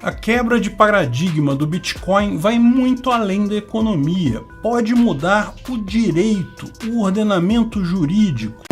A quebra de paradigma do Bitcoin vai muito além da economia. Pode mudar o direito, o ordenamento jurídico.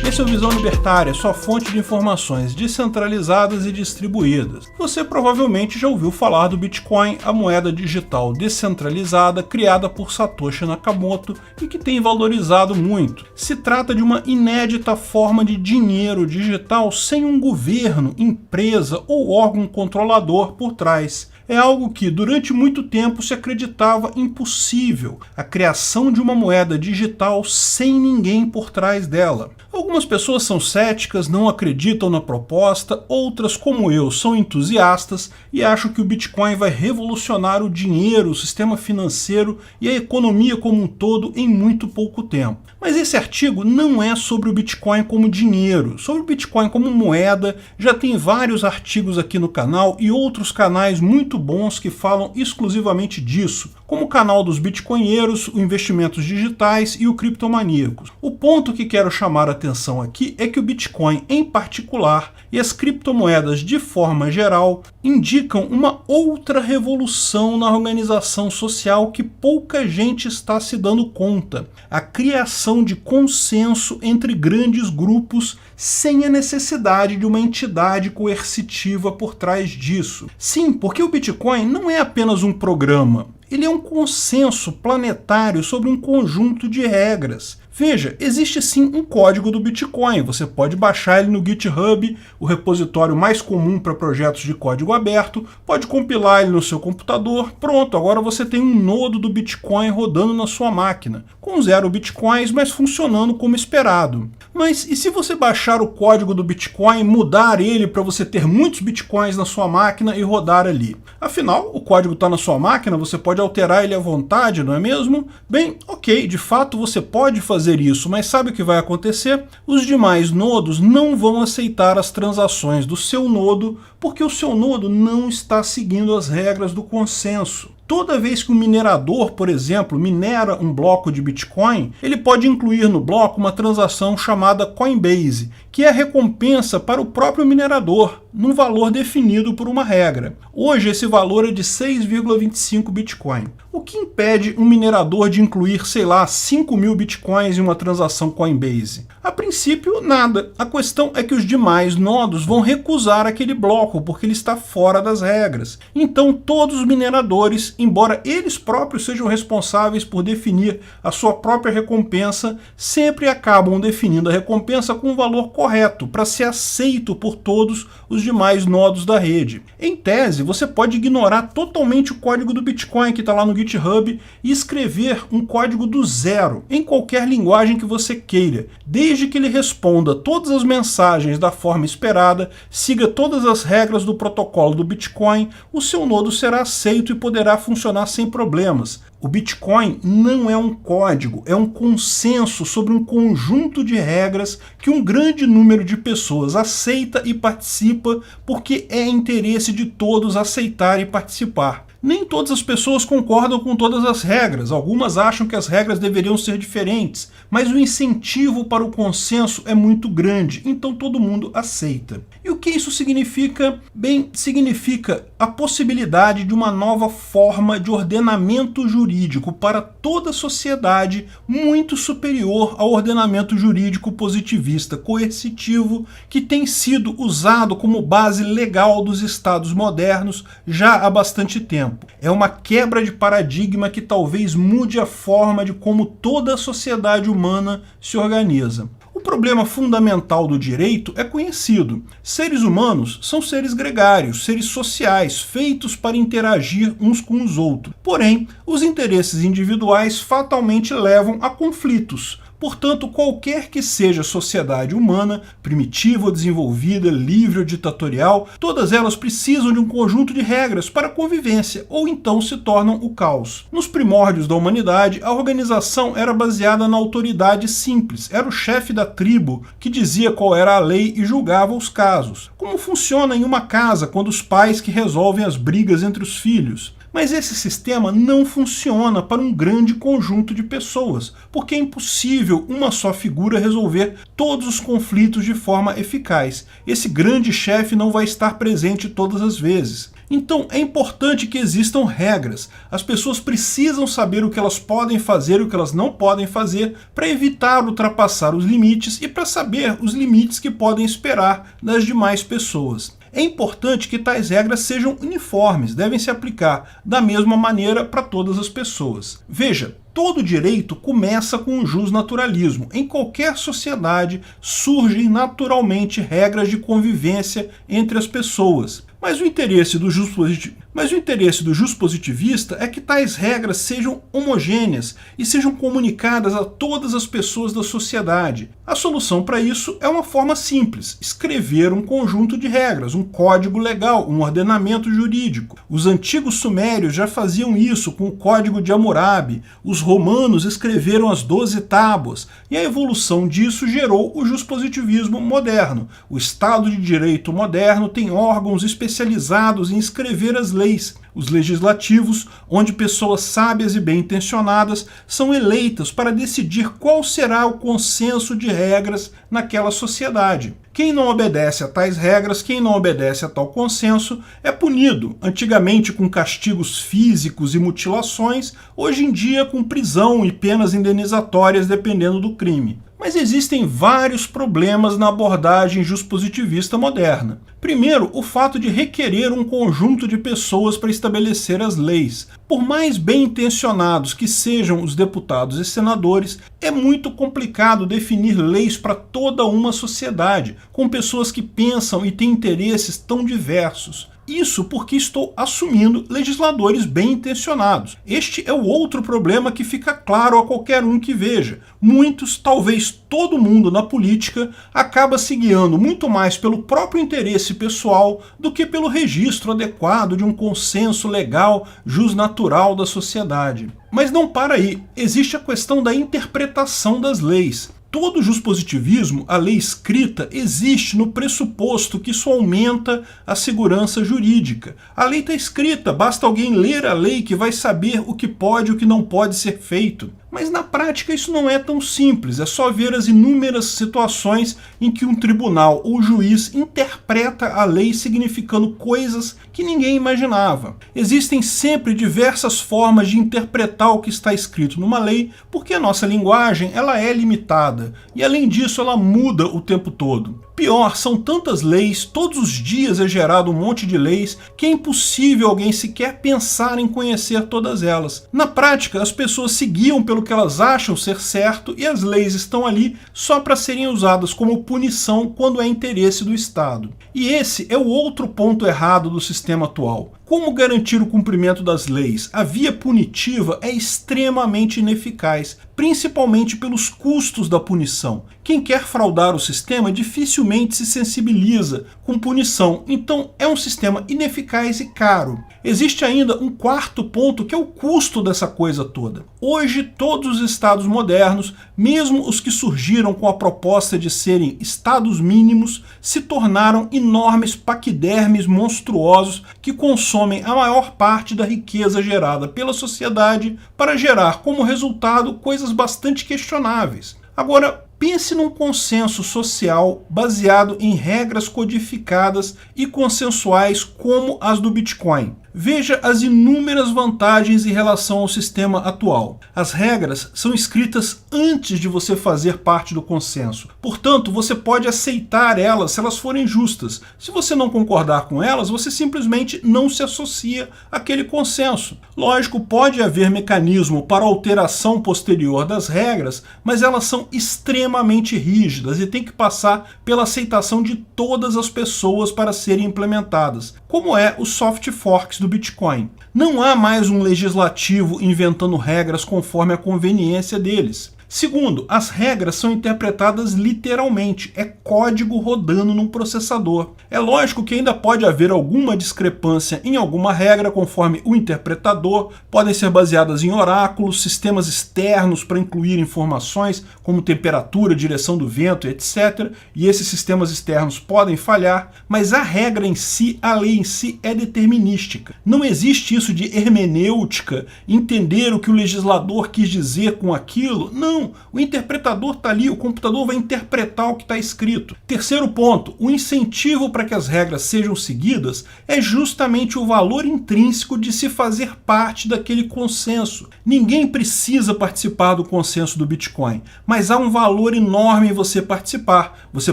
Esse é o Visão Libertária, sua fonte de informações descentralizadas e distribuídas. Você provavelmente já ouviu falar do Bitcoin, a moeda digital descentralizada criada por Satoshi Nakamoto e que tem valorizado muito. Se trata de uma inédita forma de dinheiro digital sem um governo, empresa ou órgão controlador por trás. É algo que, durante muito tempo, se acreditava impossível, a criação de uma moeda digital sem ninguém por trás dela. Algumas pessoas são céticas, não acreditam na proposta, outras, como eu, são entusiastas e acham que o Bitcoin vai revolucionar o dinheiro, o sistema financeiro e a economia como um todo em muito pouco tempo. Mas esse artigo não é sobre o Bitcoin como dinheiro. Sobre o Bitcoin como moeda, já tem vários artigos aqui no canal e outros canais muito bons que falam exclusivamente disso, como o canal dos bitcoinheiros, o Investimentos Digitais e o Criptomaníacos. O ponto que quero chamar a atenção aqui é que o Bitcoin em particular e as criptomoedas de forma geral indicam uma outra revolução na organização social que pouca gente está se dando conta: a criação de consenso entre grandes grupos sem a necessidade de uma entidade coercitiva por trás disso. Sim, porque o Bitcoin não é apenas um programa, ele é um consenso planetário sobre um conjunto de regras. Veja, existe sim um código do Bitcoin, você pode baixar ele no GitHub, o repositório mais comum para projetos de código aberto, pode compilar ele no seu computador, pronto, agora você tem um nodo do Bitcoin rodando na sua máquina, com 0 Bitcoins, mas funcionando como esperado. Mas e se você baixar o código do Bitcoin, mudar ele para você ter muitos Bitcoins na sua máquina e rodar ali? Afinal, o código está na sua máquina, você pode alterar ele à vontade, não é mesmo? Bem, ok, de fato você pode fazer isso, mas sabe o que vai acontecer? Os demais nodos não vão aceitar as transações do seu nodo, porque o seu nodo não está seguindo as regras do consenso. Toda vez que um minerador, por exemplo, minera um bloco de Bitcoin, ele pode incluir no bloco uma transação chamada Coinbase, que é a recompensa para o próprio minerador, num valor definido por uma regra. Hoje esse valor é de 6,25 Bitcoin. O que impede um minerador de incluir, sei lá, 5.000 Bitcoins em uma transação Coinbase? A princípio, nada. A questão é que os demais nodos vão recusar aquele bloco, porque ele está fora das regras. Então todos os mineradores, embora eles próprios sejam responsáveis por definir a sua própria recompensa, sempre acabam definindo a recompensa com o valor correto, para ser aceito por todos os demais nodos da rede. Em tese, você pode ignorar totalmente o código do Bitcoin que está lá no GitHub e escrever um código do zero, em qualquer linguagem que você queira, desde que ele responda todas as mensagens da forma esperada, siga todas as regras do protocolo do Bitcoin, o seu nodo será aceito e poderá funcionar sem problemas. O Bitcoin não é um código, é um consenso sobre um conjunto de regras que um grande número de pessoas aceita e participa porque é interesse de todos aceitar e participar. Nem todas as pessoas concordam com todas as regras, algumas acham que as regras deveriam ser diferentes, mas o incentivo para o consenso é muito grande, então todo mundo aceita. E o que isso significa? Bem, significa a possibilidade de uma nova forma de ordenamento jurídico para toda a sociedade muito superior ao ordenamento jurídico positivista coercitivo que tem sido usado como base legal dos estados modernos já há bastante tempo. É uma quebra de paradigma que talvez mude a forma de como toda a sociedade humana se organiza. O problema fundamental do direito é conhecido. Seres humanos são seres gregários, seres sociais, feitos para interagir uns com os outros. Porém, os interesses individuais fatalmente levam a conflitos. Portanto, qualquer que seja a sociedade humana, primitiva ou desenvolvida, livre ou ditatorial, todas elas precisam de um conjunto de regras para a convivência, ou então se tornam o caos. Nos primórdios da humanidade, a organização era baseada na autoridade simples, era o chefe da tribo que dizia qual era a lei e julgava os casos. Como funciona em uma casa quando os pais que resolvem as brigas entre os filhos? Mas esse sistema não funciona para um grande conjunto de pessoas, porque é impossível uma só figura resolver todos os conflitos de forma eficaz. Esse grande chefe não vai estar presente todas as vezes. Então é importante que existam regras. As pessoas precisam saber o que elas podem fazer e o que elas não podem fazer para evitar ultrapassar os limites e para saber os limites que podem esperar das demais pessoas. É importante que tais regras sejam uniformes, devem se aplicar da mesma maneira para todas as pessoas. Veja, todo direito começa com o jusnaturalismo. Em qualquer sociedade surgem naturalmente regras de convivência entre as pessoas. Mas o interesse do juspositivista é que tais regras sejam homogêneas e sejam comunicadas a todas as pessoas da sociedade. A solução para isso é uma forma simples: escrever um conjunto de regras, um código legal, um ordenamento jurídico. Os antigos sumérios já faziam isso com o Código de Hammurabi, os romanos escreveram as 12 tábuas, e a evolução disso gerou o juspositivismo moderno. O Estado de Direito moderno tem órgãos especializados em escrever as leis, os legislativos, onde pessoas sábias e bem-intencionadas são eleitas para decidir qual será o consenso de regras naquela sociedade. Quem não obedece a tais regras, quem não obedece a tal consenso, é punido, antigamente com castigos físicos e mutilações, hoje em dia com prisão e penas indenizatórias dependendo do crime. Mas existem vários problemas na abordagem juspositivista moderna. Primeiro, o fato de requerer um conjunto de pessoas para estabelecer as leis. Por mais bem intencionados que sejam os deputados e senadores, é muito complicado definir leis para toda uma sociedade, com pessoas que pensam e têm interesses tão diversos. Isso porque estou assumindo legisladores bem intencionados. Este é o outro problema que fica claro a qualquer um que veja. Muitos, talvez todo mundo na política, acaba se guiando muito mais pelo próprio interesse pessoal do que pelo registro adequado de um consenso legal, jusnatural da sociedade. Mas não para aí. Existe a questão da interpretação das leis. Todo juspositivismo, a lei escrita, existe no pressuposto que isso aumenta a segurança jurídica. A lei está escrita, basta alguém ler a lei que vai saber o que pode e o que não pode ser feito. Mas na prática isso não é tão simples, é só ver as inúmeras situações em que um tribunal ou juiz interpreta a lei significando coisas que ninguém imaginava. Existem sempre diversas formas de interpretar o que está escrito numa lei, porque a nossa linguagem ela é limitada e além disso ela muda o tempo todo. Pior, são tantas leis, todos os dias é gerado um monte de leis que é impossível alguém sequer pensar em conhecer todas elas. Na prática, as pessoas se guiam pelo que elas acham ser certo e as leis estão ali só para serem usadas como punição quando é interesse do Estado. E esse é o outro ponto errado do sistema atual. Como garantir o cumprimento das leis? A via punitiva é extremamente ineficaz, principalmente pelos custos da punição. Quem quer fraudar o sistema dificilmente se sensibiliza com punição, então é um sistema ineficaz e caro. Existe ainda um quarto ponto que é o custo dessa coisa toda. Hoje, todos os estados modernos, mesmo os que surgiram com a proposta de serem estados mínimos, se tornaram enormes paquidermes monstruosos que consomem a maior parte da riqueza gerada pela sociedade para gerar como resultado coisas bastante questionáveis. Agora, pense num consenso social baseado em regras codificadas e consensuais como as do Bitcoin. Veja as inúmeras vantagens em relação ao sistema atual. As regras são escritas antes de você fazer parte do consenso. Portanto, você pode aceitar elas se elas forem justas. Se você não concordar com elas, você simplesmente não se associa àquele consenso. Lógico, pode haver mecanismo para alteração posterior das regras, mas elas são extremamente rígidas e tem que passar pela aceitação de todas as pessoas para serem implementadas, como é o soft forks do Bitcoin. Não há mais um legislativo inventando regras conforme a conveniência deles. Segundo, as regras são interpretadas literalmente, é código rodando num processador. É lógico que ainda pode haver alguma discrepância em alguma regra conforme o interpretador, podem ser baseadas em oráculos, sistemas externos para incluir informações como temperatura, direção do vento, etc. E esses sistemas externos podem falhar, mas a regra em si, a lei em si é determinística. Não existe isso de hermenêutica, entender o que o legislador quis dizer com aquilo. Não, o interpretador está ali, o computador vai interpretar o que está escrito. Terceiro ponto, o incentivo para que as regras sejam seguidas é justamente o valor intrínseco de se fazer parte daquele consenso. Ninguém precisa participar do consenso do Bitcoin, mas há um valor enorme em você participar. Você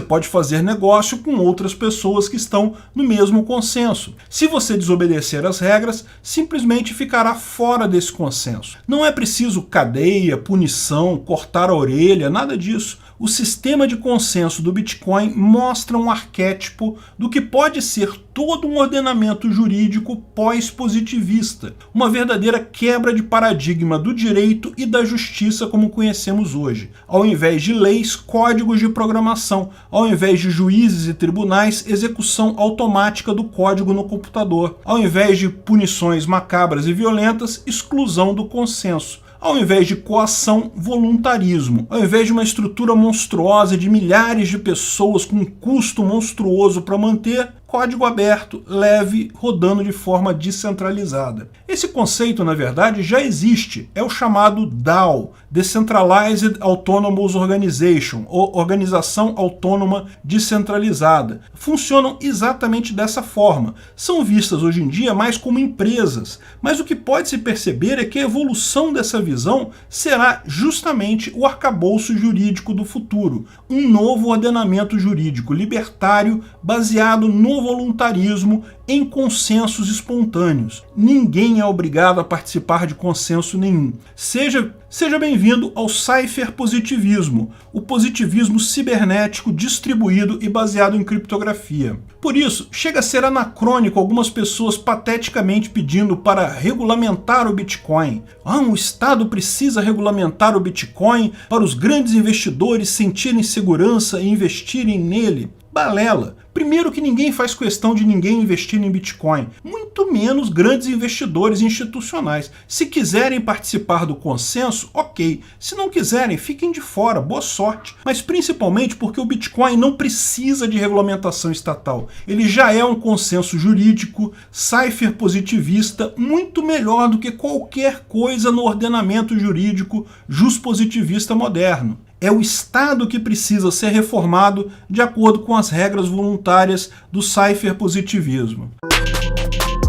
pode fazer negócio com outras pessoas que estão no mesmo consenso. Se você desobedecer às regras, simplesmente ficará fora desse consenso. Não é preciso cadeia, punição, cortar a orelha, nada disso. O sistema de consenso do Bitcoin mostra um arquétipo do que pode ser todo um ordenamento jurídico pós-positivista, uma verdadeira quebra de paradigma do direito e da justiça como conhecemos hoje. Ao invés de leis, códigos de programação. Ao invés de juízes e tribunais, execução automática do código no computador. Ao invés de punições macabras e violentas, exclusão do consenso. Ao invés de coação, voluntarismo. Ao invés de uma estrutura monstruosa de milhares de pessoas com um custo monstruoso para manter, código aberto, leve, rodando de forma descentralizada. Esse conceito, na verdade, já existe. É o chamado DAO, Decentralized Autonomous Organization, ou Organização Autônoma Descentralizada. Funcionam exatamente dessa forma. São vistas hoje em dia mais como empresas, mas o que pode se perceber é que a evolução dessa visão será justamente o arcabouço jurídico do futuro, um novo ordenamento jurídico libertário baseado no voluntarismo em consensos espontâneos. Ninguém é obrigado a participar de consenso nenhum. Seja bem-vindo ao cypherpositivismo, o positivismo cibernético distribuído e baseado em criptografia. Por isso, chega a ser anacrônico algumas pessoas pateticamente pedindo para regulamentar o Bitcoin. O Estado precisa regulamentar o Bitcoin para os grandes investidores sentirem segurança e investirem nele. Balela. Primeiro que ninguém faz questão de ninguém investir em Bitcoin, muito menos grandes investidores institucionais. Se quiserem participar do consenso, ok. Se não quiserem, fiquem de fora, boa sorte. Mas principalmente porque o Bitcoin não precisa de regulamentação estatal. Ele já é um consenso jurídico, cypherpositivista, muito melhor do que qualquer coisa no ordenamento jurídico juspositivista moderno. É o Estado que precisa ser reformado de acordo com as regras voluntárias do cypherpositivismo.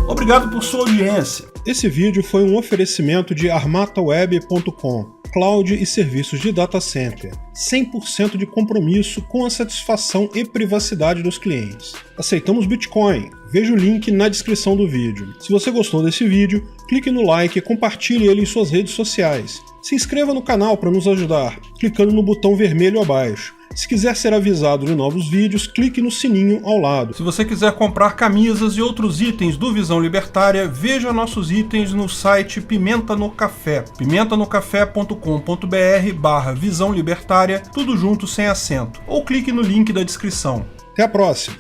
Obrigado por sua audiência. Esse vídeo foi um oferecimento de armataweb.com, cloud e serviços de data center. 100% de compromisso com a satisfação e privacidade dos clientes. Aceitamos Bitcoin. Veja o link na descrição do vídeo. Se você gostou desse vídeo, clique no like e compartilhe ele em suas redes sociais. Se inscreva no canal para nos ajudar, clicando no botão vermelho abaixo. Se quiser ser avisado de novos vídeos, clique no sininho ao lado. Se você quiser comprar camisas e outros itens do Visão Libertária, veja nossos itens no site Pimenta no Café, pimentanocafé.com.br/Visão Libertária, tudo junto sem acento, ou clique no link da descrição. Até a próxima!